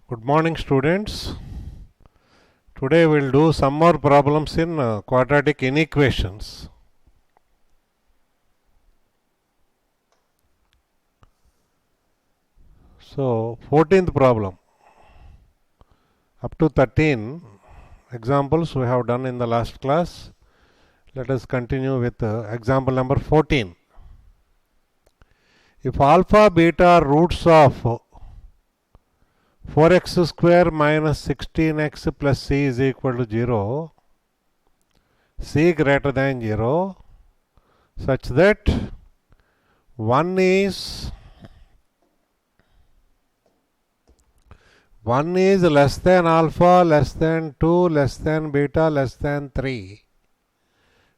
Good morning, students. Today we'll do some more problems in quadratic inequations. So 14th problem. Up to 13 examples we have done in the last class. Let us continue with example number 14. If alpha, beta are roots of 4x square minus 16x plus c is equal to 0, c greater than 0, such that 1 is less than alpha, less than 2, less than beta, less than 3,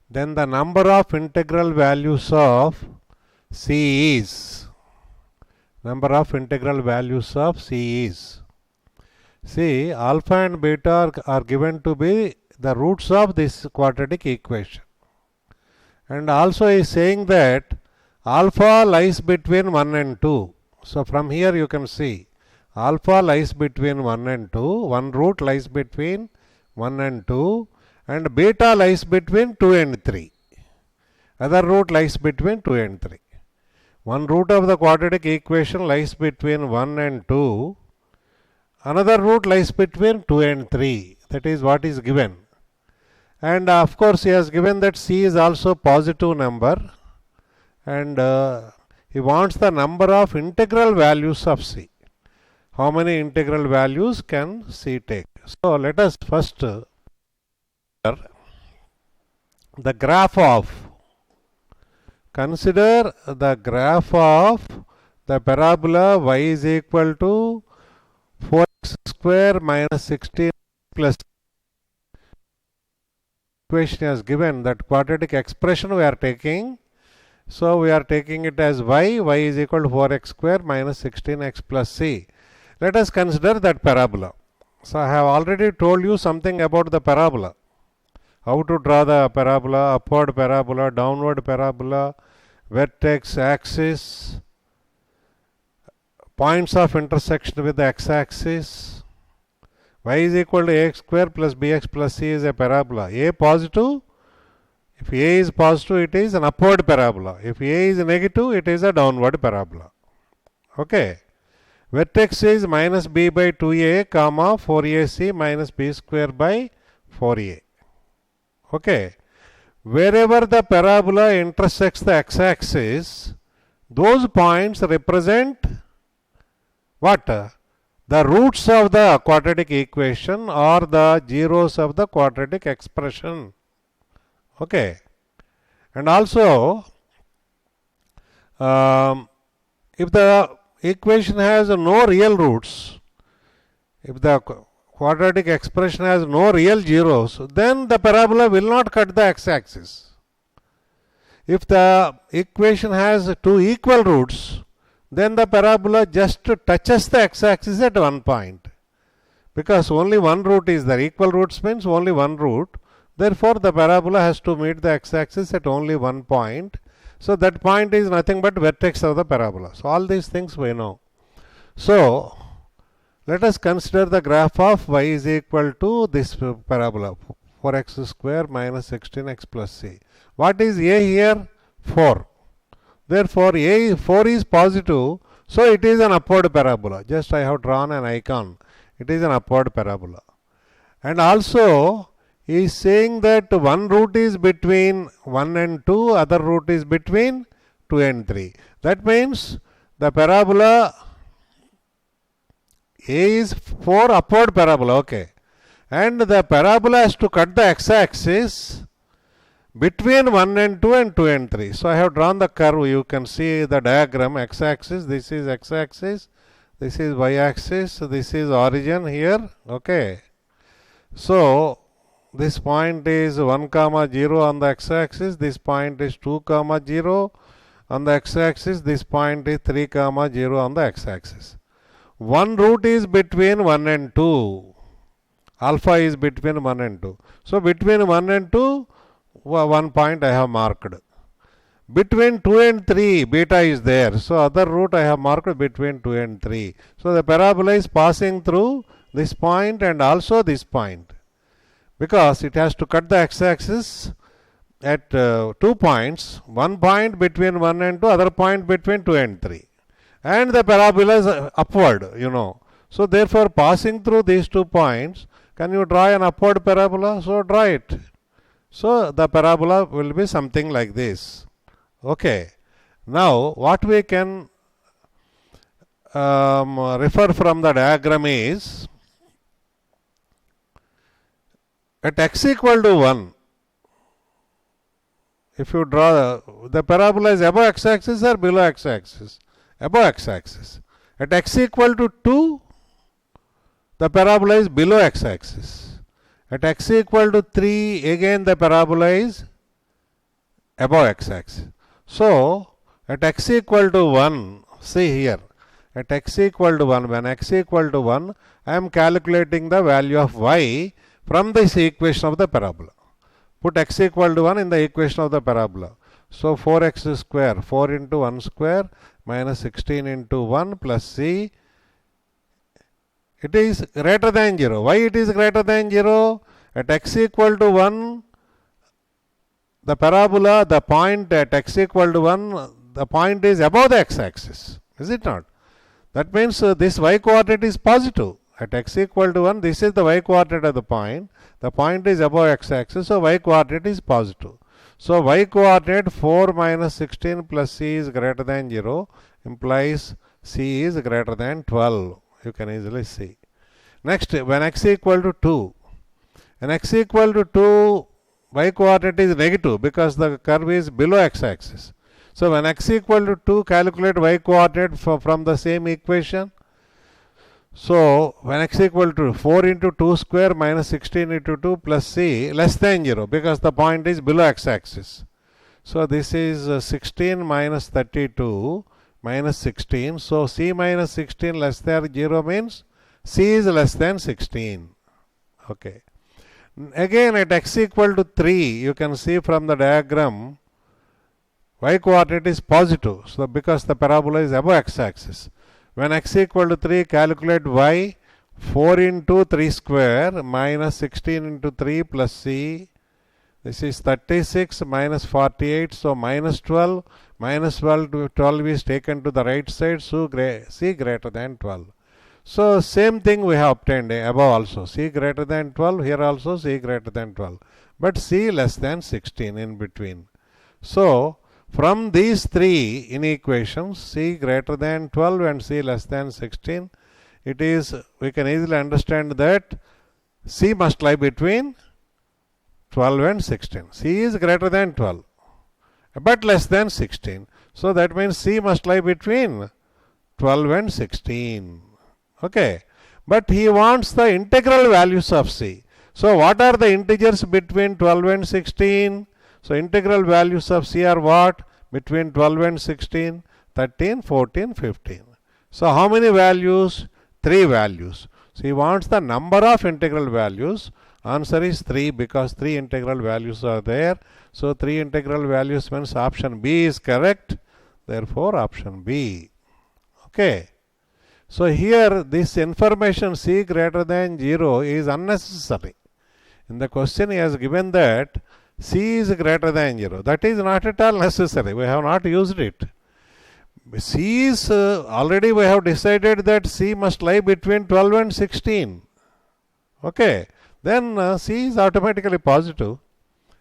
then the number of integral values of c is. See, alpha and beta are given to be the roots of this quadratic equation. And also is saying that alpha lies between 1 and 2. So from here you can see alpha lies between 1 and 2, one root lies between 1 and 2, and beta lies between 2 and 3. Other root lies between 2 and 3. One root of the quadratic equation lies between 1 and 2. Another root lies between 2 and 3. That is what is given. And of course he has given that c is also positive number. And he wants the number of integral values of c. How many integral values can c take? So let us first the graph of. Consider the graph of the parabola y is equal to 4x square minus 16 plus equation is given, that quadratic expression we are taking. So we are taking it as y is equal to 4x square minus 16x plus c. Let us consider that parabola. So I have already told you something about the parabola. How to draw the parabola, upward parabola, downward parabola, vertex, axis, points of intersection with the x-axis. Y is equal to ax square plus bx plus c is a parabola. A positive, if A is positive, it is an upward parabola. If A is negative, it is a downward parabola. Okay. Vertex is minus b by 2a, comma 4ac minus b square by 4a. Okay. Wherever the parabola intersects the x-axis, those points represent what? The roots of the quadratic equation or the zeros of the quadratic expression. Okay. And also, if the equation has no real roots, if the quadratic expression has no real zeros, then the parabola will not cut the x-axis. If the equation has two equal roots, then the parabola just touches the x-axis at one point. Because only one root is there. Equal roots means only one root. Therefore, the parabola has to meet the x-axis at only one point. So that point is nothing but vertex of the parabola. So all these things we know. So let us consider the graph of y is equal to this parabola, 4x square minus 16x plus c. What is a here? 4. Therefore, 4 is positive, so it is an upward parabola. Just I have drawn an icon. It is an upward parabola. And also, he is saying that one root is between 1 and 2, other root is between 2 and 3. That means the parabola A is 4 upward parabola, okay. And the parabola has to cut the x-axis between 1 and 2 and 2 and 3. So I have drawn the curve. You can see the diagram, x-axis, this is x-axis, this is y-axis, this is origin here, okay. So this point is 1 comma 0 on the x-axis, this point is 2 comma 0 on the x-axis, this point is 3 comma 0 on the x-axis. One root is between 1 and 2. Alpha is between 1 and 2. So between 1 and 2, one point I have marked. Between 2 and 3, beta is there. So other root I have marked between 2 and 3. So the parabola is passing through this point and also this point, because it has to cut the x-axis at 2 points, one point between 1 and 2, other point between 2 and 3. And the parabola is upward, you know. So therefore, passing through these 2 points, can you draw an upward parabola? So draw it. So the parabola will be something like this. Okay. Now, what we can refer from the diagram is, at x equal to 1, if you draw, the parabola is above x-axis or below x-axis? Above x-axis. At x equal to 2, the parabola is below x-axis. At x equal to 3, again the parabola is above x-axis. So, at x equal to 1, see here, at x equal to 1, when x equal to 1, I am calculating the value of y from this equation of the parabola. Put x equal to 1 in the equation of the parabola. So 4x square, 4 into 1 square minus 16 into 1 plus c. It is greater than 0. Why it is greater than 0? At x equal to 1, the parabola, the point at x equal to 1, the point is above the x-axis. Is it not? That means this y coordinate is positive. At x equal to 1, this is the y coordinate of the point. The point is above x-axis, so y coordinate is positive. So y coordinate 4 minus 16 plus c is greater than 0 implies c is greater than 12. You can easily see. Next, when x equal to 2, when x equal to 2, y coordinate is negative because the curve is below x-axis. So when x equal to 2, calculate y coordinate from the same equation. So when x equal to 4 into 2 square minus 16 into 2 plus c less than 0, because the point is below x-axis. So this is 16 minus 32 minus 16. So c minus 16 less than 0 means c is less than 16. Okay. Again at x equal to 3, you can see from the diagram y coordinate is positive. So because the parabola is above x-axis. When x equal to 3, calculate y, 4 into 3 square minus 16 into 3 plus c. This is 36 minus 48, so minus 12. Minus 12 to 12 is taken to the right side, so c greater than 12. So same thing we have obtained above also. C greater than 12, here also c greater than 12. But c less than 16 in between. So from these three inequations, c greater than 12 and c less than 16, it is, we can easily understand that c must lie between 12 and 16. C is greater than 12 but less than 16. So that means c must lie between 12 and 16. Okay. But he wants the integral values of c. So what are the integers between 12 and 16? So integral values of c are what? Between 12 and 16, 13, 14, 15. So how many values? 3 values. So he wants the number of integral values. Answer is 3 because 3 integral values are there. So 3 integral values means option B is correct. Therefore option B. Okay. So here this information c greater than 0 is unnecessary. In the question he has given that c is greater than 0. That is not at all necessary. We have not used it. C is already we have decided that c must lie between 12 and 16. Okay. Then c is automatically positive.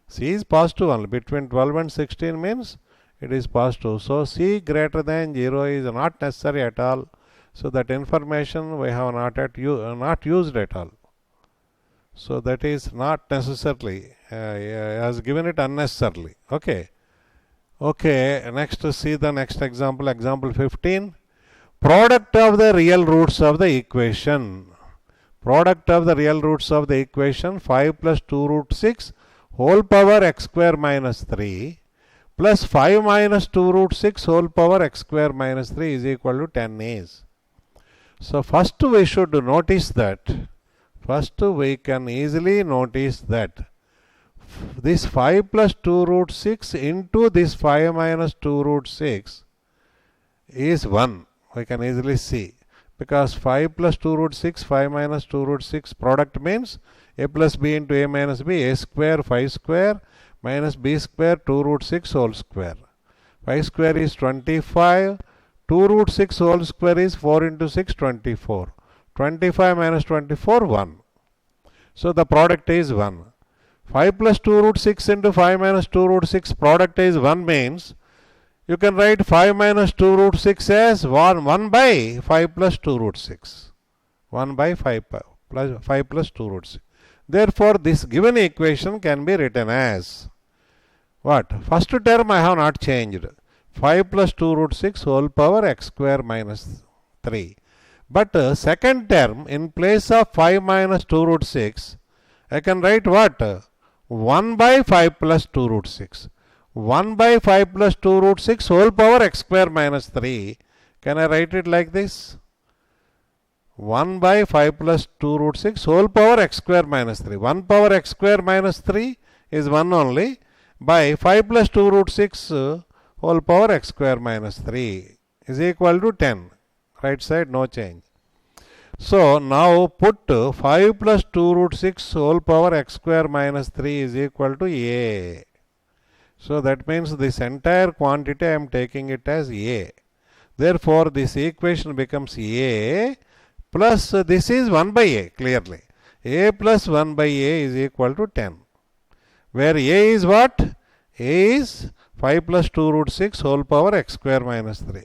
C is positive only. Between 12 and 16 means it is positive. So c greater than 0 is not necessary at all. So that information we have not used at all. So that is not necessarily, has given it unnecessarily. Okay. Okay, next see the next example, example 15. Product of the real roots of the equation. Product of the real roots of the equation 5 plus 2 root 6 whole power x square minus 3 plus 5 minus 2 root 6 whole power x square minus 3 is equal to 10 is. So first we should notice that, first we can easily notice that this 5 plus 2 root 6 into this 5 minus 2 root 6 is 1. We can easily see. Because 5 plus 2 root 6, 5 minus 2 root 6 product means a plus b into a minus b, a square 5 square minus b square 2 root 6 whole square. 5 square is 25, 2 root 6 whole square is 4 into 6, 24. 25 minus 24, 1. So the product is 1. 5 plus 2 root 6 into 5 minus 2 root 6 product is 1 means you can write 5 minus 2 root 6 as 1 by 5 plus 2 root 6. 1 by 5 plus 2 root 6. Therefore, this given equation can be written as what? First term I have not changed. 5 plus 2 root 6 whole power x square minus 3. But second term, in place of 5 minus 2 root 6, I can write what? 1 by 5 plus 2 root 6. 1 by 5 plus 2 root 6 whole power x square minus 3. Can I write it like this? 1 by 5 plus 2 root 6 whole power x square minus 3. 1 power x square minus 3 is 1 only. By 5 plus 2 root 6 whole power x square minus 3 is equal to 10. Right side no change. So now put 5 plus 2 root 6 whole power x square minus 3 is equal to a. So that means this entire quantity I am taking it as a. Therefore this equation becomes a plus this is 1 by a clearly. A plus 1 by a is equal to 10. Where a is what? A is 5 plus 2 root 6 whole power x square minus 3.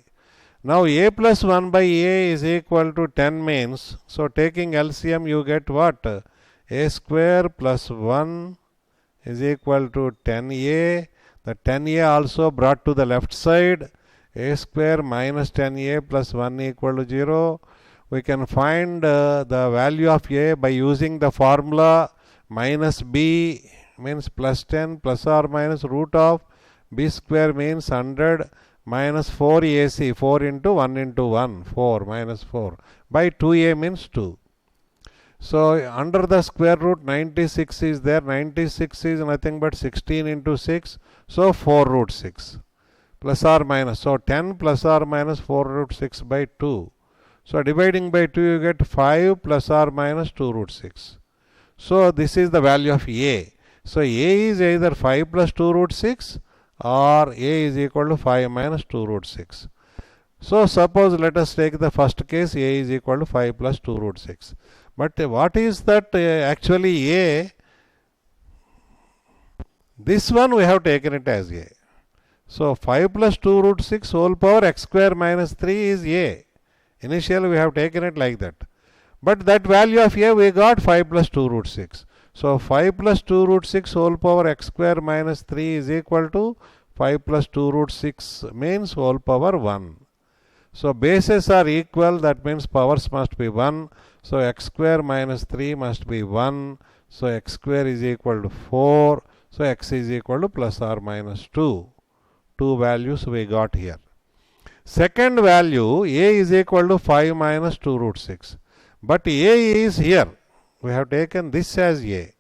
Now a plus 1 by a is equal to 10 means, so taking LCM you get what? A square plus 1 is equal to 10a. The 10a also brought to the left side. A square minus 10a plus 1 equal to 0. We can find the value of a by using the formula minus b means plus 10 plus or minus root of b square means 100 minus 4 ac, 4 into 1 into 1, 4 minus 4 by 2a means 2. So under the square root 96 is there. 96 is nothing but 16 into 6. So 4 root 6 plus or minus. So 10 plus or minus 4 root 6 by 2. So dividing by 2 you get 5 plus or minus 2 root 6. So this is the value of a. So a is either 5 plus 2 root 6 or a is equal to 5 minus 2 root 6. So suppose let us take the first case, a is equal to 5 plus 2 root 6. But what is that actually a? This one we have taken it as a. So 5 plus 2 root 6 whole power x square minus 3 is a. Initially we have taken it like that. But that value of a we got 5 plus 2 root 6. So 5 plus 2 root 6 whole power x square minus 3 is equal to 5 plus 2 root 6 means whole power 1. So bases are equal, that means powers must be 1. So x square minus 3 must be 1. So x square is equal to 4. So x is equal to plus or minus 2. Two values we got here. Second value, a is equal to 5 minus 2 root 6. But a is here. We have taken this as a.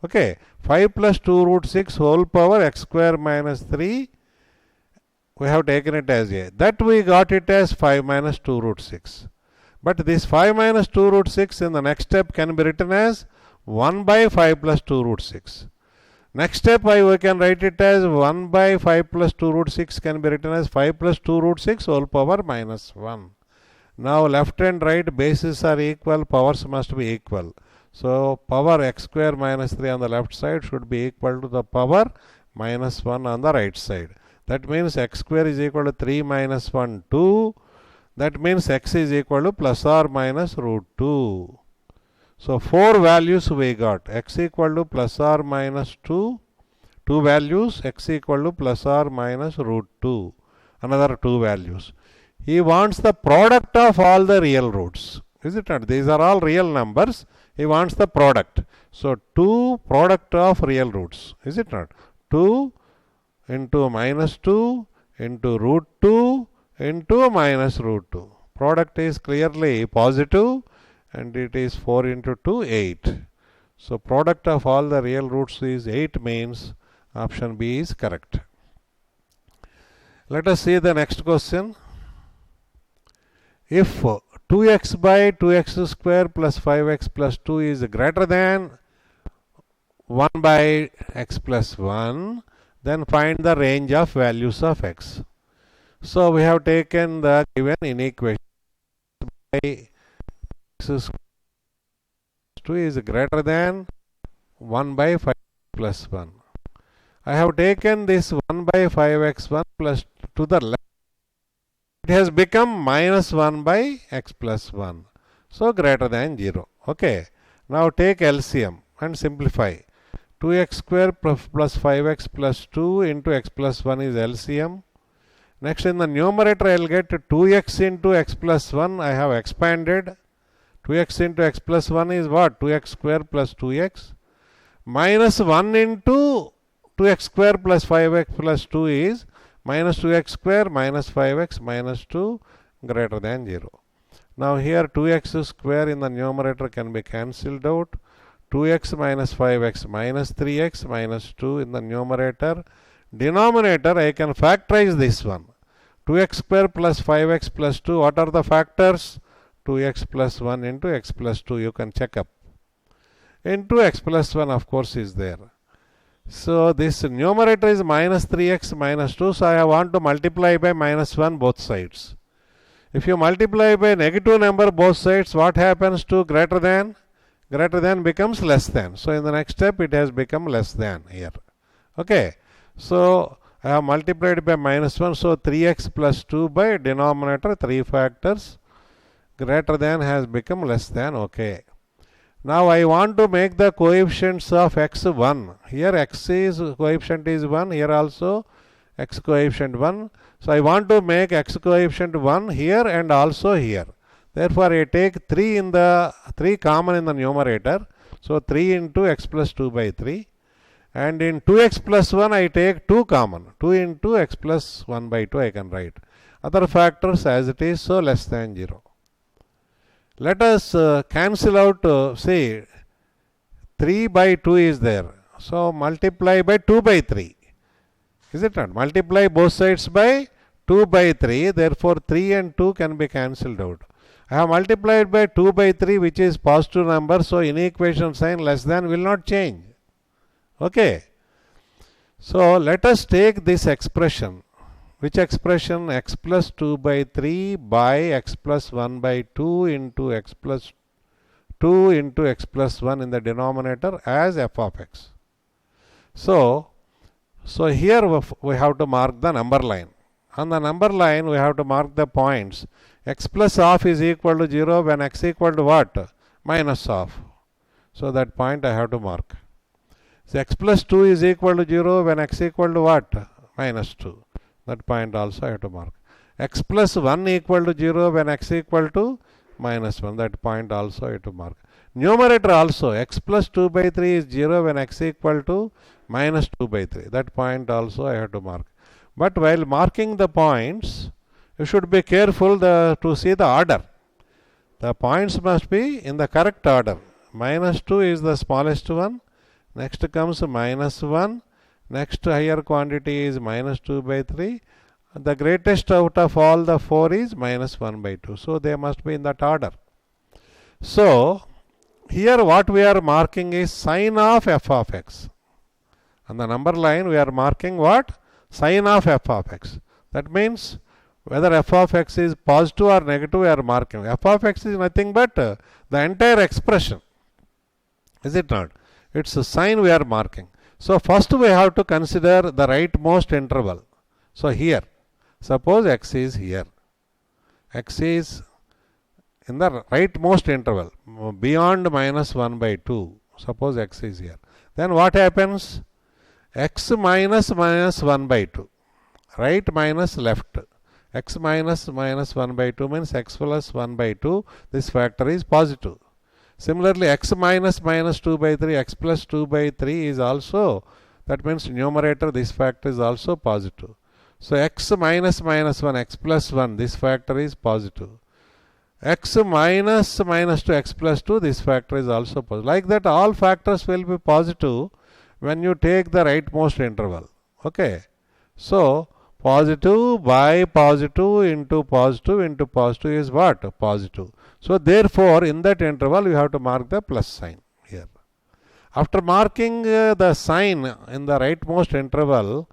Okay. 5 plus 2 root 6 whole power x square minus 3. We have taken it as a. That we got it as 5 minus 2 root 6. But this 5 minus 2 root 6 in the next step can be written as 1 by 5 plus 2 root 6. Next step we can write it as 1 by 5 plus 2 root 6 can be written as 5 plus 2 root 6 whole power minus 1. Now left and right bases are equal, powers must be equal. So power x square minus 3 on the left side should be equal to the power minus 1 on the right side. That means x square is equal to 3 minus 1, 2. That means x is equal to plus or minus root 2. So 4 values we got. X equal to plus or minus 2. 2 values. X equal to plus or minus root 2. Another 2 values. He wants the product of all the real roots. Is it not? These are all real numbers. He wants the product. So 2 product of real roots. Is it not? 2 into minus 2 into root 2 into minus root 2. Product is clearly positive and it is 4 into 2, 8. So product of all the real roots is 8 means option B is correct. Let us see the next question. If 2x by 2x square plus 5x plus 2 is greater than 1 by x plus 1, then find the range of values of x. So we have taken the given inequation by x square 2 is greater than 1 by 5 plus 1. I have taken this 1 by 5x1 plus to the left. It has become minus 1 by x plus 1. So greater than 0. Okay. Now take LCM and simplify. 2x square plus 5x plus 2 into x plus 1 is LCM. Next in the numerator I will get 2x into x plus 1. I have expanded. 2x into x plus 1 is what? 2x square plus 2x. Minus 1 into 2x square plus 5x plus 2 is minus 2x square minus 5x minus 2 greater than 0. Now here 2x square in the numerator can be cancelled out. 2x minus 5x minus 3x minus 2 in the numerator. Denominator I can factorize this one. 2x square plus 5x plus 2, what are the factors? 2x plus 1 into x plus 2, you can check up. Into x plus 1 of course is there. So this numerator is minus 3x minus 2, so I want to multiply by minus 1 both sides. If you multiply by negative number both sides, what happens to greater than? Greater than becomes less than. So in the next step it has become less than here. Okay. So I have multiplied by minus 1, so 3x plus 2 by denominator 3 factors. Greater than has become less than. Okay. Now I want to make the coefficients of x 1. Here x is coefficient is 1. Here also x coefficient 1. So I want to make x coefficient 1 here and also here. Therefore I take 3 common in the numerator. So 3 into x plus 2 by 3. And in 2x plus 1 I take 2 common. 2 into x plus 1 by 2 I can write. Other factors as it is, so less than 0. Let us cancel out, say 3 by 2 is there. So multiply by 2 by 3. Is it not? Multiply both sides by 2 by 3. Therefore 3 and 2 can be cancelled out. I have multiplied by 2 by 3 which is positive number. So inequation sign less than will not change. Okay. So let us take this expression. Which expression? X plus 2 by 3 by x plus 1 by 2 into x plus 2 into x plus 1 in the denominator as f of x. So here we have to mark the number line. On the number line we have to mark the points. X plus half is equal to 0 when x equal to what? Minus half. So that point I have to mark. So x plus 2 is equal to 0 when x equal to what? Minus 2. That point also I have to mark. X plus 1 equal to 0 when x equal to minus 1. That point also I have to mark. Numerator also x plus 2 by 3 is 0 when x equal to minus 2 by 3. That point also I have to mark. But while marking the points, you should be careful to see the order. The points must be in the correct order. Minus 2 is the smallest one. Next comes minus 1. Next higher quantity is minus 2 by 3. The greatest out of all the 4 is minus 1 by 2. So they must be in that order. So here what we are marking is sign of f of x. On the number line we are marking what? Sign of f of x. That means whether f of x is positive or negative we are marking. F of x is nothing but the entire expression. Is it not? It's a sign we are marking. So first we have to consider the rightmost interval. So here, suppose x is here. X is in the rightmost interval, beyond minus 1 by 2. Suppose x is here. Then what happens? X minus 1 by 2. Right minus left. X minus 1 by 2 means x plus 1 by 2. This factor is positive. Similarly, x minus 2 by 3, x plus 2 by 3 is also, that means numerator, this factor is also positive. So x minus 1, x plus 1, this factor is positive. x minus minus 2 x plus 2, this factor is also positive. Like that, all factors will be positive when you take the rightmost interval. Okay. So, positive by positive into positive is what? Positive. So, therefore, in that interval, you have to mark the plus sign here. After marking the sign in the rightmost interval,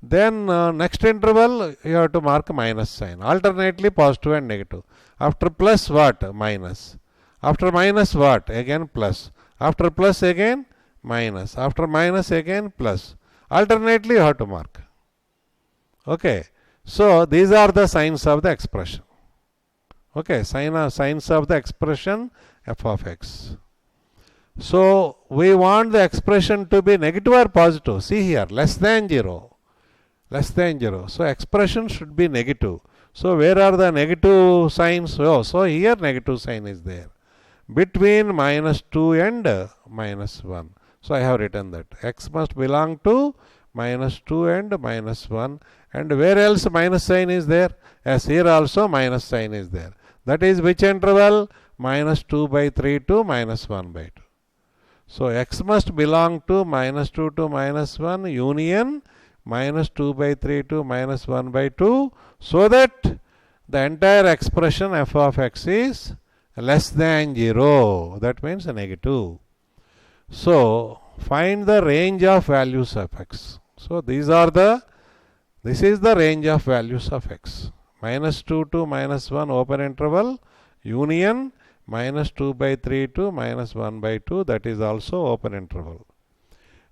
then next interval you have to mark minus sign, alternately positive and negative. After plus what? Minus. After minus what? Again plus. After plus again minus. After minus again plus. Alternately you have to mark. Okay. So these are the signs of the expression. Okay. Signs of the expression f of x. So we want the expression to be negative or positive. See here, less than 0. Less than 0. So expression should be negative. So where are the negative signs? Oh, so here negative sign is there. Between minus 2 and minus 1. So I have written that. X must belong to minus 2 and minus 1. And where else minus sign is there? As here also minus sign is there. That is which interval? Minus 2 by 3 to minus 1 by 2. So x must belong to minus 2 to minus 1 union minus 2 by 3 to minus 1 by 2, so that the entire expression f of x is less than 0. That means a negative. So find the range of values of x. So this is the range of values of x. Minus 2 to minus 1 open interval union minus 2 by 3 to minus 1 by 2, that is also open interval.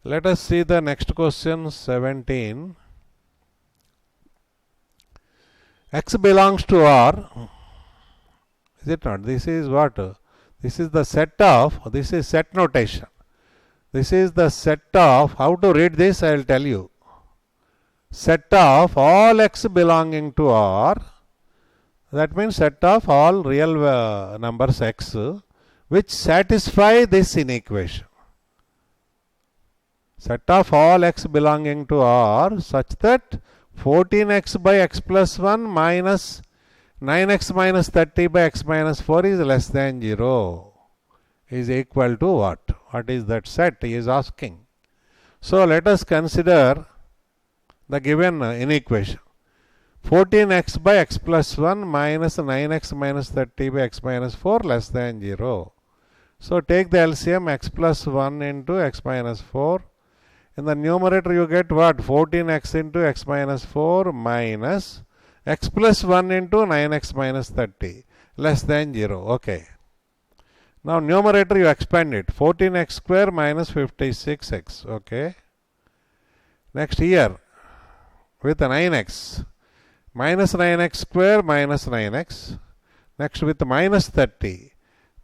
Let us see the next question, 17. X belongs to R. Is it not? This is what? This is the set of, this is set notation. This is the set of, how to read this I will tell you. Set of all x belonging to R. That means set of all real numbers x which satisfy this inequation. Set of all x belonging to R such that 14x by x plus 1 minus 9x minus 30 by x minus 4 is less than 0 is equal to what? What is that set? He is asking. So let us consider the given inequation. 14x by x plus 1 minus 9x minus 30 by x minus 4 less than 0. So take the LCM x plus 1 into x minus 4. In the numerator you get what? 14x into x minus 4 minus x plus 1 into 9x minus 30 less than 0. Okay. Now numerator you expand it. 14x square minus 56x. Okay. Next here with 9x. Minus 9x square minus 9x. Next with minus 30.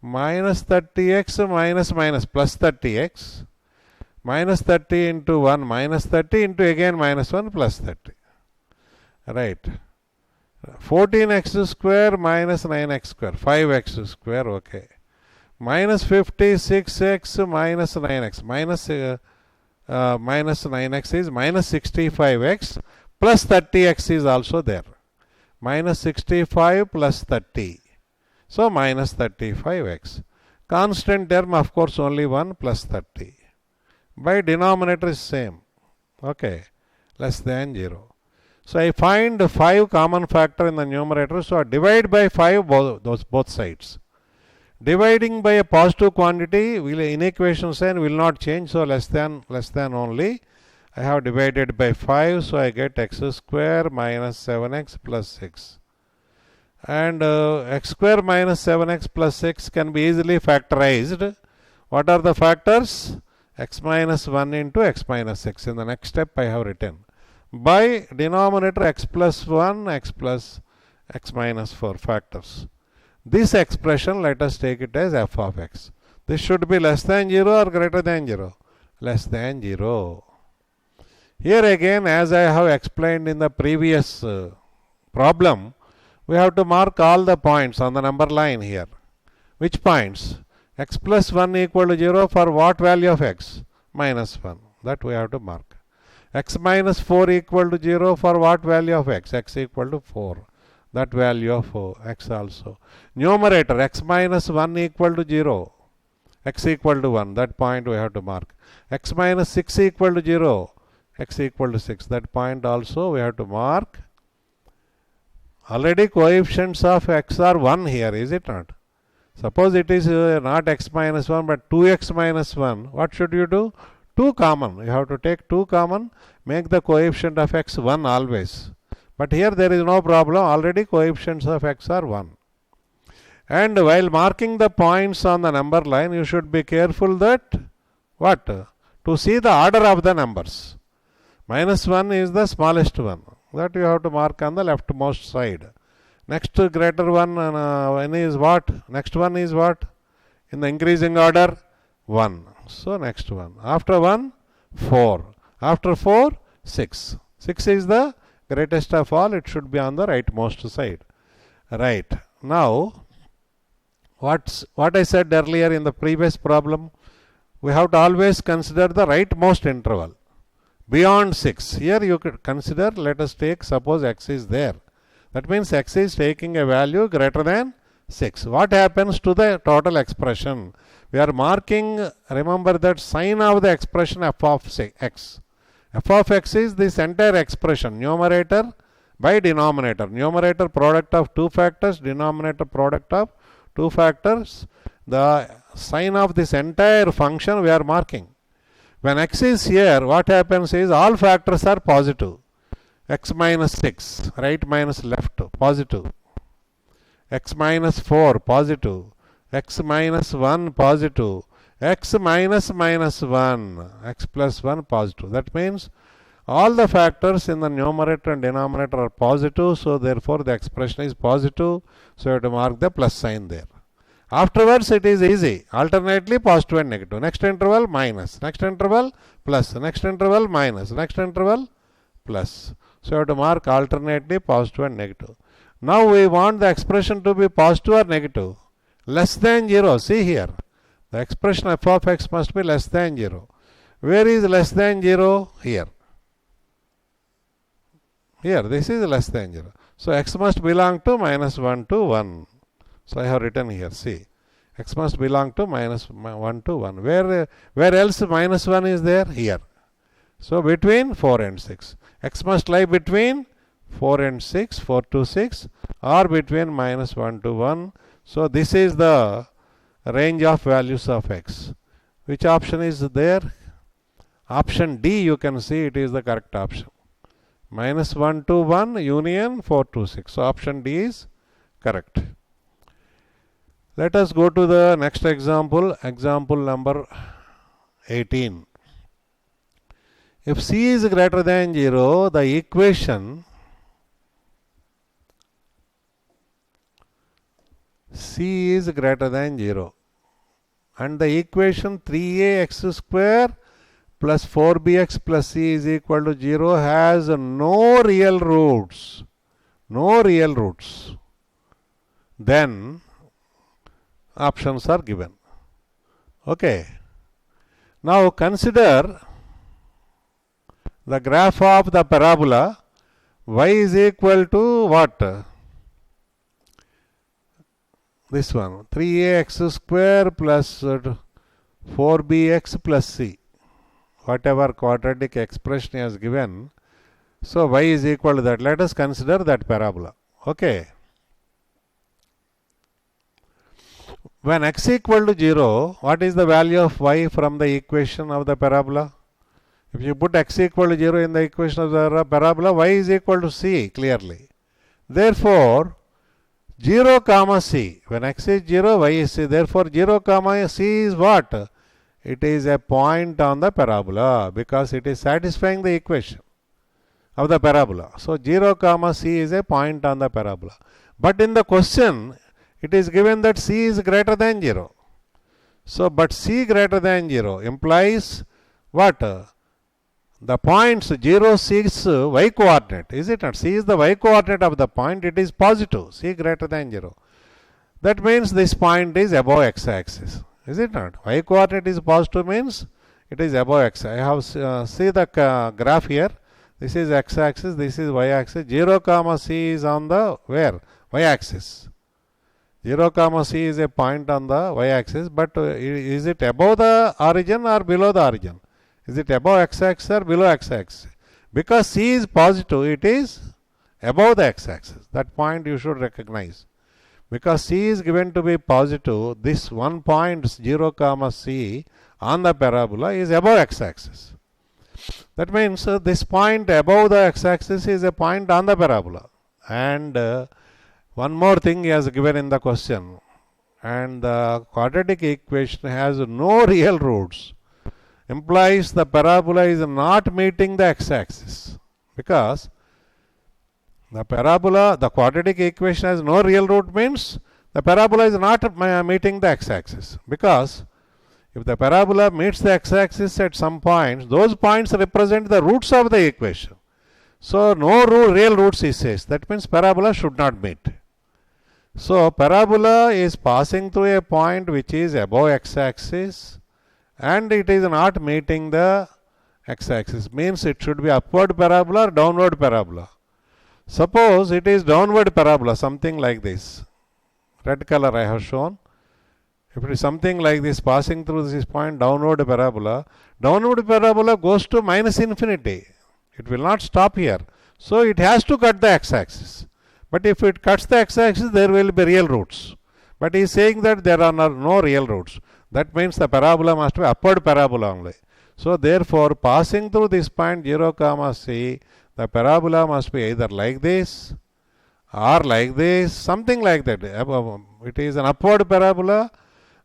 Minus 30x minus minus plus 30x. Minus 30 into 1 minus 30 into again minus 1 plus 30. Right. 14x square minus 9x square. 5x square. Okay. Minus 56x minus 9x. Minus 9x is minus 65x. Plus 30x is also there. Minus 65 plus 30. So minus 35x. Constant term of course only 1 plus 30. By denominator is same. Okay. Less than 0. So I find 5 common factor in the numerator. So I divide by 5 both sides. Dividing by a positive quantity, inequation sign will not change. So less than only. I have divided by 5, so I get x square minus 7x plus 6. And x square minus 7x plus 6 can be easily factorized. What are the factors? X minus 1 into x minus 6. In the next step I have written. By denominator x plus 1, x plus x minus 4 factors. This expression, let us take it as f of x. This should be less than 0 or greater than 0? Less than 0. Here again, as I have explained in the previous problem, we have to mark all the points on the number line here. Which points? X plus 1 equal to 0 for what value of x? Minus 1. That we have to mark. X minus 4 equal to 0 for what value of x? X equal to 4. that value of x also. Numerator x minus 1 equal to 0, x equal to 1, that point we have to mark. X minus 6 equal to 0, x equal to 6, that point also we have to mark. Already coefficients of x are 1 here, is it not? Suppose it is not x minus 1 but 2x minus 1, what should you do? 2 common, you have to take 2 common, make the coefficient of x 1 always. But here there is no problem, already coefficients of x are 1. And while marking the points on the number line, you should be careful that, what? To see the order of the numbers. Minus 1 is the smallest one, that you have to mark on the leftmost side. Next greater one is what? Next one is what? In the increasing order, 1. So next one. After 1, 4. After 4, 6. 6 is the greatest of all. It should be on the rightmost side. Right. Now, what I said earlier in the previous problem, we have to always consider the rightmost interval. Beyond 6. Here you could consider, let us take, suppose x is there. That means x is taking a value greater than 6. What happens to the total expression? We are marking, remember that sign of the expression f of x. F of x is this entire expression, numerator by denominator. Numerator product of 2 factors, denominator product of 2 factors. The sign of this entire function we are marking. When x is here, what happens is all factors are positive. X minus 6, right minus left, positive. X minus 4, positive. X minus 1, positive. X minus minus 1, x plus 1, positive. That means all the factors in the numerator and denominator are positive, so therefore the expression is positive, so you have to mark the plus sign there. Afterwards it is easy, alternately positive and negative. Next interval minus, next interval plus, next interval minus, next interval plus. So you have to mark alternately positive and negative. Now we want the expression to be positive or negative. Less than 0. See here. The expression f of x must be less than 0. Where is less than 0? Here. Here, this is less than 0. So x must belong to minus 1 to 1. So I have written here, see. X must belong to minus 1 to 1. Where else minus 1 is there? Here. So between 4 and 6. X must lie between 4 and 6, 4 to 6, or between minus 1 to 1. So this is the range of values of x. Which option is there? Option D, you can see it is the correct option. Minus 1 to 1 union 4 to 6. So option D is correct. Let us go to the next example, example number 18. If c is greater than 0, the equation c is greater than 0 and the equation 3ax square plus 4bx plus c is equal to 0 has no real roots. No real roots. Then options are given. Okay. Now consider the graph of the parabola y is equal to what? This one, 3ax square plus 4bx plus c. Whatever quadratic expression is given, so y is equal to that. Let us consider that parabola. Okay. When x equal to 0, what is the value of y from the equation of the parabola? If you put x equal to 0 in the equation of the parabola, y is equal to c clearly. Therefore, 0 comma c, when x is 0, y is c. Therefore, 0 comma c is what? It is a point on the parabola because it is satisfying the equation of the parabola. So, 0 comma c is a point on the parabola. But in the question, it is given that c is greater than 0. So, but c greater than 0 implies what? The points 0, 6 y coordinate, is it not? C is the y coordinate of the point, it is positive, c greater than 0. That means this point is above x axis, is it not? Y coordinate is positive means it is above x. I have see the graph here. This is x-axis, this is y-axis. 0 comma c is on the where? Y-axis. 0 comma c is a point on the y-axis, but is it above the origin or below the origin? Is it above x-axis or below x-axis? Because c is positive, it is above the x-axis. That point you should recognize. Because c is given to be positive, this one point 0 comma c on the parabola is above x-axis. That means this point above the x-axis is a point on the parabola. And one more thing is given in the question. And the quadratic equation has no real roots. Implies the parabola is not meeting the x-axis. Because the parabola, the quadratic equation has no real root means the parabola is not meeting the x-axis. Because if the parabola meets the x-axis at some points, those points represent the roots of the equation. So no real roots he says. That means parabola should not meet. So parabola is passing through a point which is above x-axis and it is not meeting the x-axis. Means it should be upward parabola or downward parabola. Suppose it is downward parabola, something like this. Red color I have shown. If it is something like this passing through this point, downward parabola goes to minus infinity. It will not stop here. So it has to cut the x-axis. But if it cuts the x-axis, there will be real roots. But he is saying that there are no real roots. That means the parabola must be upward parabola only. So therefore, passing through this point 0 comma c, the parabola must be either like this or like this, something like that. It is an upward parabola,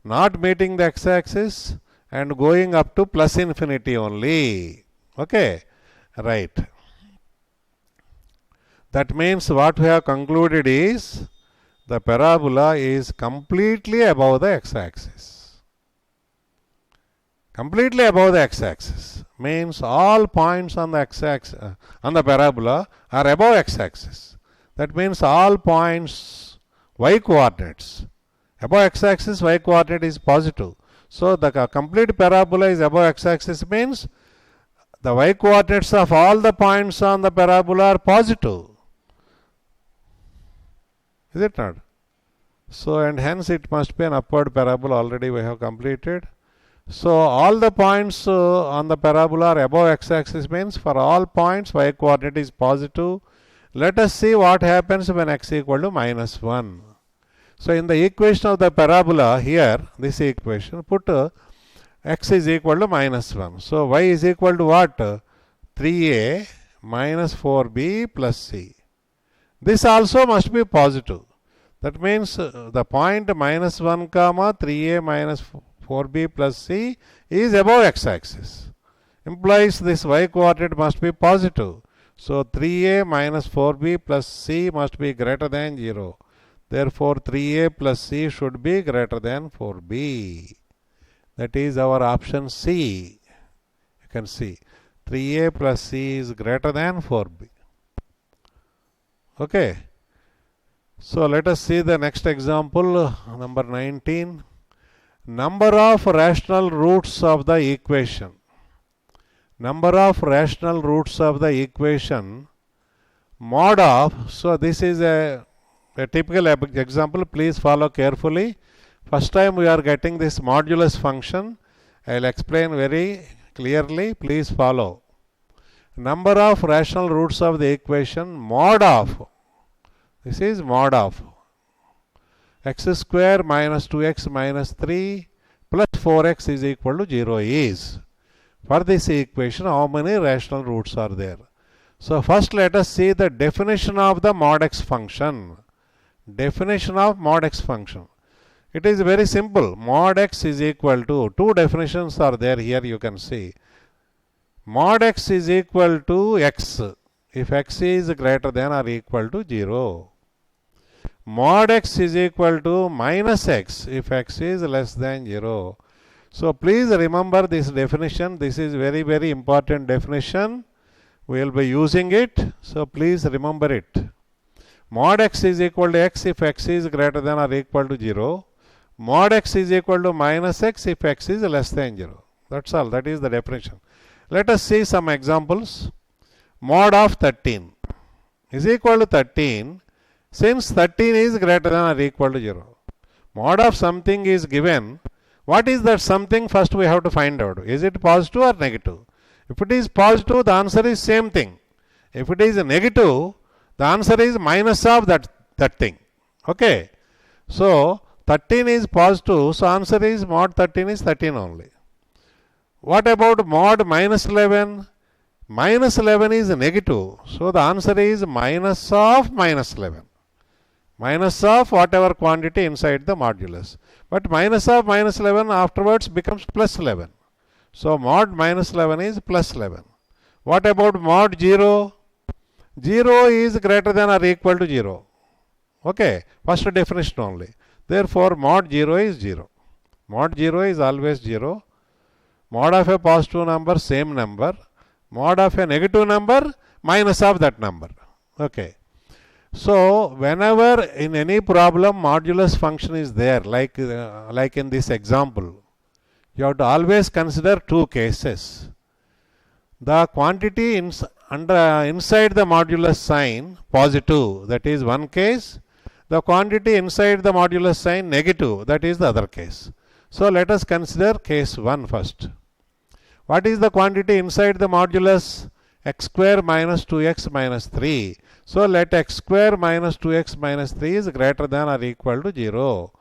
not meeting the x-axis and going up to plus infinity only. Okay, right. That means what we have concluded is the parabola is completely above the x-axis. Completely above the x-axis means all points on the x-axis on the parabola are above x-axis. That means all points y coordinates. Above x-axis, y coordinate is positive. So the complete parabola is above x-axis means the y coordinates of all the points on the parabola are positive. Is it not? So and hence it must be an upward parabola. Already we have completed. So all the points on the parabola are above x-axis means for all points y coordinate is positive. Let us see what happens when x equal to minus 1. So in the equation of the parabola here, this equation, put x is equal to minus 1. So y is equal to what? 3a minus 4b plus c. This also must be positive. That means the point minus 1 comma 3a minus 4b plus c is above x-axis. Implies this y coordinate must be positive. So 3a minus 4b plus c must be greater than 0. Therefore 3a plus c should be greater than 4b. That is our option C. You can see 3a plus c is greater than 4b. Okay. So let us see the next example, number 19. Number of rational roots of the equation. Number of rational roots of the equation mod of, so this is a typical example, please follow carefully. First time we are getting this modulus function. I will explain very clearly, please follow. Number of rational roots of the equation mod of, this is mod of x square minus 2x minus 3 plus 4x is equal to 0 is. For this equation, how many rational roots are there? So first let us see the definition of the mod x function. Definition of mod x function. It is very simple. Mod x is equal to, two definitions are there here, you can see. Mod x is equal to x if x is greater than or equal to 0. Mod x is equal to minus x if x is less than 0. So please remember this definition. This is very, very important definition. We will be using it. So please remember it. Mod x is equal to x if x is greater than or equal to 0. Mod x is equal to minus x if x is less than 0. That's all. That is the definition. Let us see some examples. mod of 13 is equal to 13 since 13 is greater than or equal to 0. Mod of something is given. What is that something? First we have to find out. Is it positive or negative? If it is positive, the answer is same thing. If it is a negative, the answer is minus of that thing. Okay. So 13 is positive, so answer is mod 13 is 13 only. What about mod minus 11? Minus 11 is negative, so the answer is minus of minus 11. Minus of whatever quantity inside the modulus. But minus of minus 11 afterwards becomes plus 11. So mod minus 11 is plus 11. What about mod 0? 0 is greater than or equal to 0. Okay, first definition only. Therefore, mod 0 is 0. Mod 0 is always 0. Mod of a positive number, same number. Mod of a negative number, minus of that number. Okay. So, whenever in any problem modulus function is there, like in this example, you have to always consider two cases. The quantity inside the modulus sign positive, that is one case. The quantity inside the modulus sign negative, that is the other case. So let us consider case 1 first. What is the quantity inside the modulus? X square minus 2x minus 3. So let x square minus 2x minus 3 is greater than or equal to 0.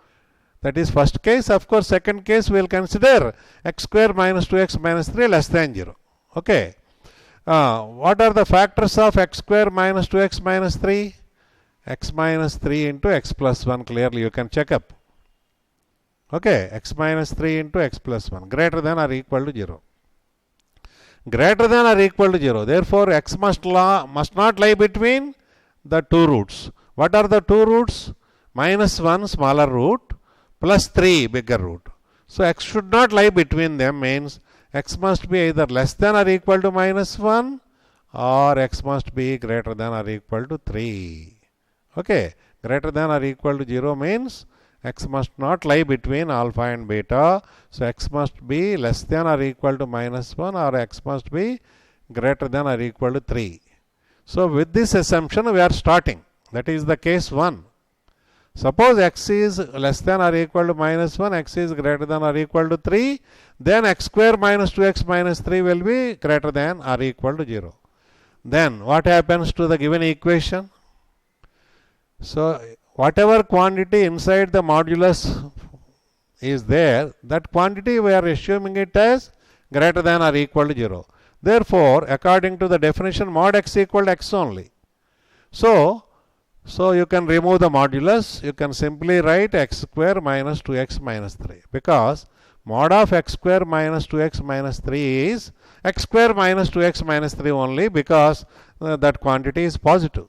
That is first case. Of course, second case we will consider x square minus 2x minus 3 less than 0. Okay. What are the factors of x square minus 2x minus 3? X minus 3 into x plus 1, clearly you can check up. Okay, x minus 3 into x plus 1 greater than or equal to 0. Greater than or equal to 0. Therefore, x must not lie between the two roots. What are the two roots? Minus 1 smaller root plus 3 bigger root. So, x should not lie between them, means x must be either less than or equal to minus 1 or x must be greater than or equal to 3. Okay, greater than or equal to 0 means x must not lie between alpha and beta. So, x must be less than or equal to minus 1 or x must be greater than or equal to 3. So, with this assumption we are starting. That is the case 1. Suppose x is less than or equal to minus 1, x is greater than or equal to 3, then x square minus 2x minus 3 will be greater than or equal to 0. Then what happens to the given equation? So, whatever quantity inside the modulus is there, that quantity we are assuming it as greater than or equal to 0. Therefore, according to the definition, mod x equal to x only. So you can remove the modulus. You can simply write x square minus 2x minus 3, because mod of x square minus 2x minus 3 is x square minus 2x minus 3 only, because that quantity is positive.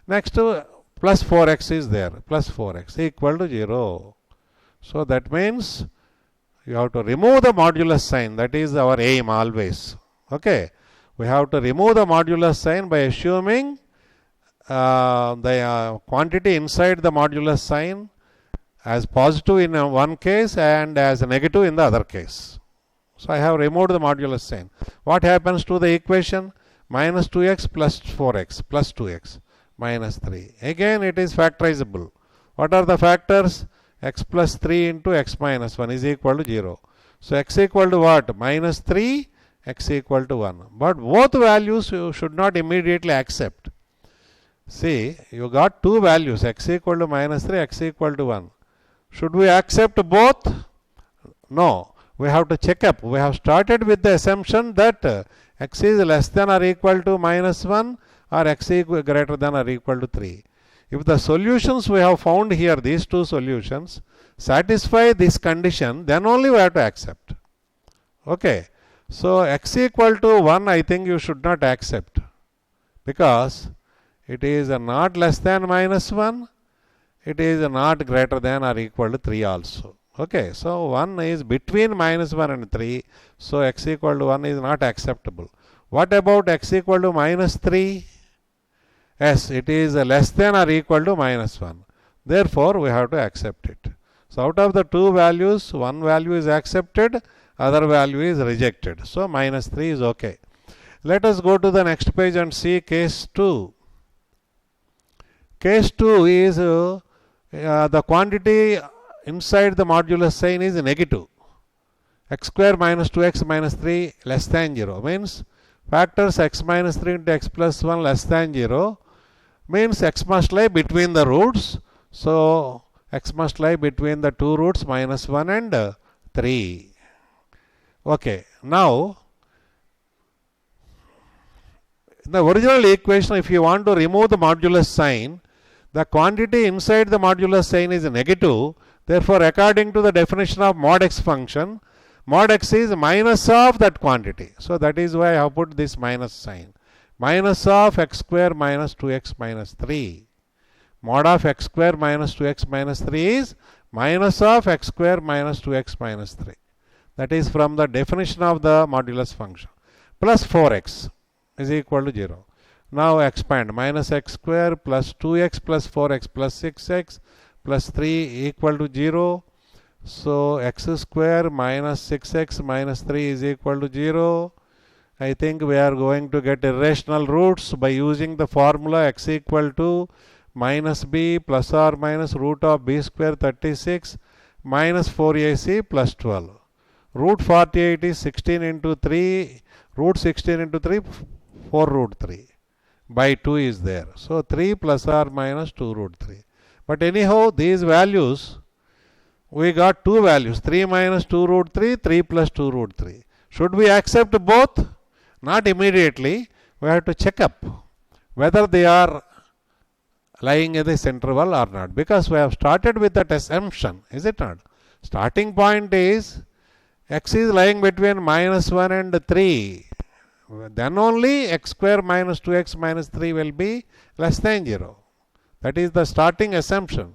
Next, plus 4x is there, plus 4x equal to 0. So that means you have to remove the modulus sign. That is our aim always. Okay, we have to remove the modulus sign by assuming the quantity inside the modulus sign as positive in one case and as negative in the other case. So I have removed the modulus sign. What happens to the equation? Minus 2x plus 4x plus 2x minus 3. Again it is factorizable. What are the factors? X plus 3 into x minus 1 is equal to 0. So x equal to what? Minus 3, x equal to 1. But both values you should not immediately accept. See, you got two values, x equal to minus 3, x equal to 1. Should we accept both? No. We have to check up. We have started with the assumption that x is less than or equal to minus 1 or x is greater than or equal to 3. If the solutions we have found here, these two solutions, satisfy this condition, then only we have to accept. Okay. So, x equal to 1, I think you should not accept, because it is not less than minus 1, it is not greater than or equal to 3 also. Okay. So, 1 is between minus 1 and 3, so x equal to 1 is not acceptable. What about x equal to minus 3? Yes, it is less than or equal to minus 1. Therefore, we have to accept it. So, out of the two values, one value is accepted, other value is rejected. So, minus 3 is okay. Let us go to the next page and see case 2. Case 2 is the quantity inside the modulus sign is negative. X square minus 2x minus 3 less than 0 means factors x minus 3 into x plus 1 less than 0 means x must lie between the roots. So x must lie between the two roots minus 1 and 3. Okay, now in the original equation, if you want to remove the modulus sign, the quantity inside the modulus sign is negative. Therefore, according to the definition of mod x function, mod x is minus of that quantity. So that is why I have put this minus sign. Minus of x square minus 2x minus 3. Mod of x square minus 2x minus 3 is minus of x square minus 2x minus 3. That is from the definition of the modulus function. Plus 4x is equal to 0. Now expand. Minus x square plus 2x plus 4x plus 6x plus 3 equal to 0. So x square minus 6x minus 3 is equal to 0. I think we are going to get irrational roots by using the formula x equal to minus b plus or minus root of b square 36 minus 4ac plus 12. Root 48 is 16 into 3. Root 16 into 3, 4 root 3. By 2 is there. So 3 plus or minus 2 root 3. But anyhow, these values, we got two values, 3 minus 2 root 3, 3 plus 2 root 3. Should we accept both? Not immediately. We have to check up whether they are lying in this interval or not. Because we have started with that assumption, is it not? Starting point is x is lying between minus 1 and 3. Then only x square minus 2x minus 3 will be less than 0. That is the starting assumption.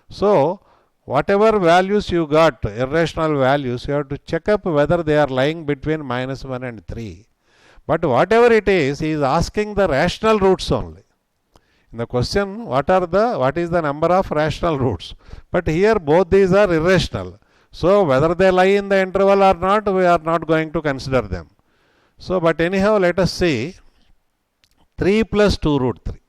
So, whatever values you got, irrational values, you have to check up whether they are lying between minus 1 and 3. But whatever it is, he is asking the rational roots only. In the question, what is the number of rational roots? But here both these are irrational. So, whether they lie in the interval or not, we are not going to consider them. So, but anyhow, let us see 3 plus 2 root 3.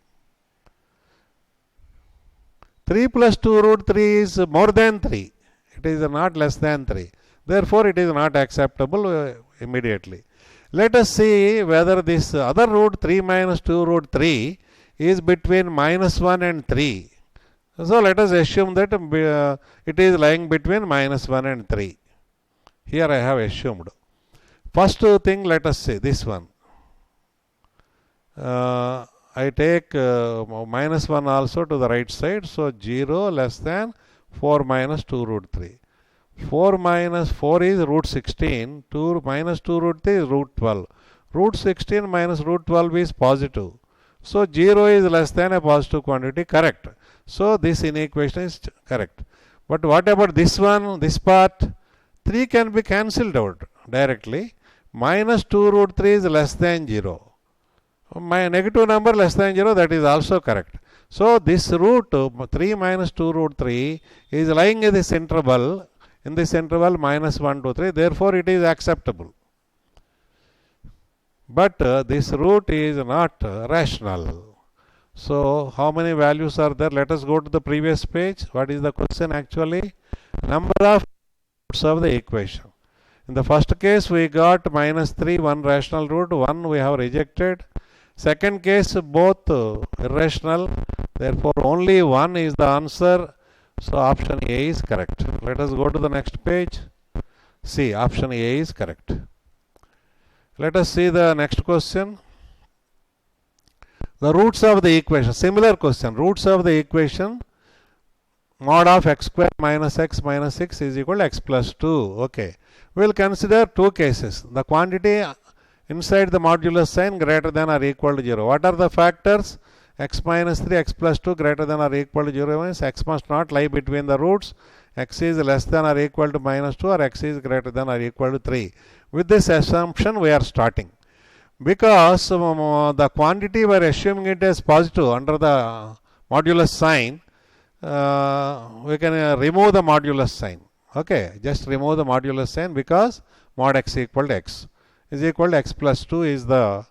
3 plus 2 root 3 is more than 3. It is not less than 3. Therefore, it is not acceptable immediately. Let us see whether this other root 3 minus 2 root 3 is between minus 1 and 3. So, let us assume that it is lying between minus 1 and 3. Here I have assumed. First thing, let us say this one. I take minus 1 also to the right side. So, 0 less than 4 minus 2 root 3. 4 minus 4 is root 16. 2 minus 2 root 3 is root 12. Root 16 minus root 12 is positive. So, 0 is less than a positive quantity, correct. So, this inequation is correct. But what about this one, this part? 3 can be cancelled out directly. Minus 2 root 3 is less than 0. My negative number less than 0, that is also correct. So, this root 3 minus 2 root 3 is lying in this interval minus 1 to 3. Therefore, it is acceptable. But this root is not rational. So, how many values are there? Let us go to the previous page. What is the question actually? Number of roots of the equation. In the first case, we got minus 3, one rational root, 1 we have rejected. Second case, both irrational. Therefore, only 1 is the answer. So, option A is correct. Let us go to the next page. See, option A is correct. Let us see the next question. The roots of the equation. Similar question. Roots of the equation. Mod of x square minus x minus 6 is equal to x plus 2. Okay. We will consider two cases. The quantity inside the modulus sign greater than or equal to 0. What are the factors? X minus 3, x plus 2 greater than or equal to 0 means x must not lie between the roots. X is less than or equal to minus 2 or x is greater than or equal to 3. With this assumption, we are starting. Because the quantity we are assuming it as positive under the modulus sign, we can remove the modulus sign. Okay, just remove the modulus sign because mod x equal to x is equal to x plus 2 is the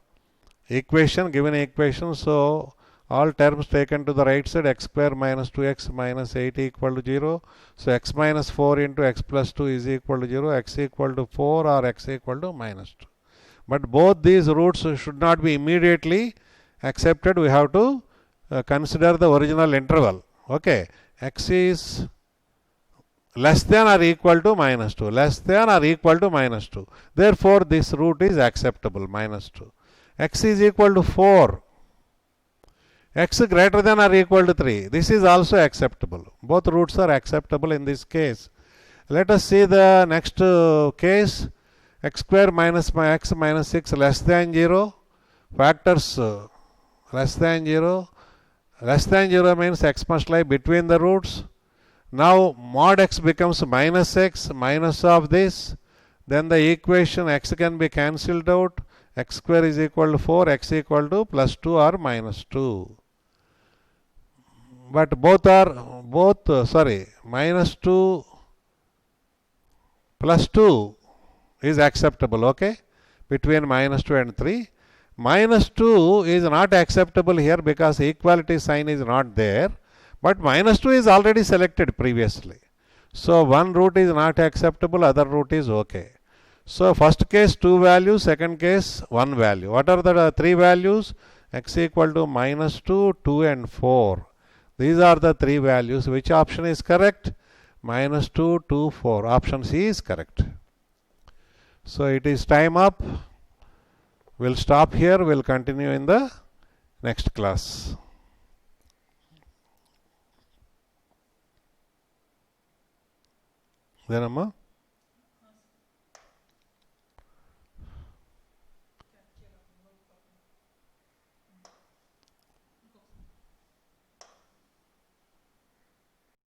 equation, given equation. So all terms taken to the right side, x square minus 2x minus 8 equal to 0. So x minus 4 into x plus 2 is equal to 0, x equal to 4 or x equal to minus 2. But both these roots should not be immediately accepted. We have to consider the original interval. Okay, x is less than or equal to minus 2, less than or equal to minus 2. Therefore, this root is acceptable, minus 2. X is equal to 4. X greater than or equal to 3. This is also acceptable. Both roots are acceptable in this case. Let us see the next case. X square minus x minus 6 less than 0. Factors less than 0. Less than 0 means x must lie between the roots. Now mod x becomes minus x, minus of this. Then the equation x can be cancelled out. X square is equal to 4, x equal to plus 2 or minus 2. But minus 2 plus 2 is acceptable, okay, between minus 2 and 3. Minus 2 is not acceptable here because equality sign is not there, but minus 2 is already selected previously. So one root is not acceptable, other root is okay. So first case 2 values, second case 1 value. What are the 3 values? X equal to minus 2, 2 and 4. These are the 3 values. Which option is correct? Minus 2, 2, 4. Option C is correct. So it is time up. We'll stop here. We'll continue in the next class. Then, Amma?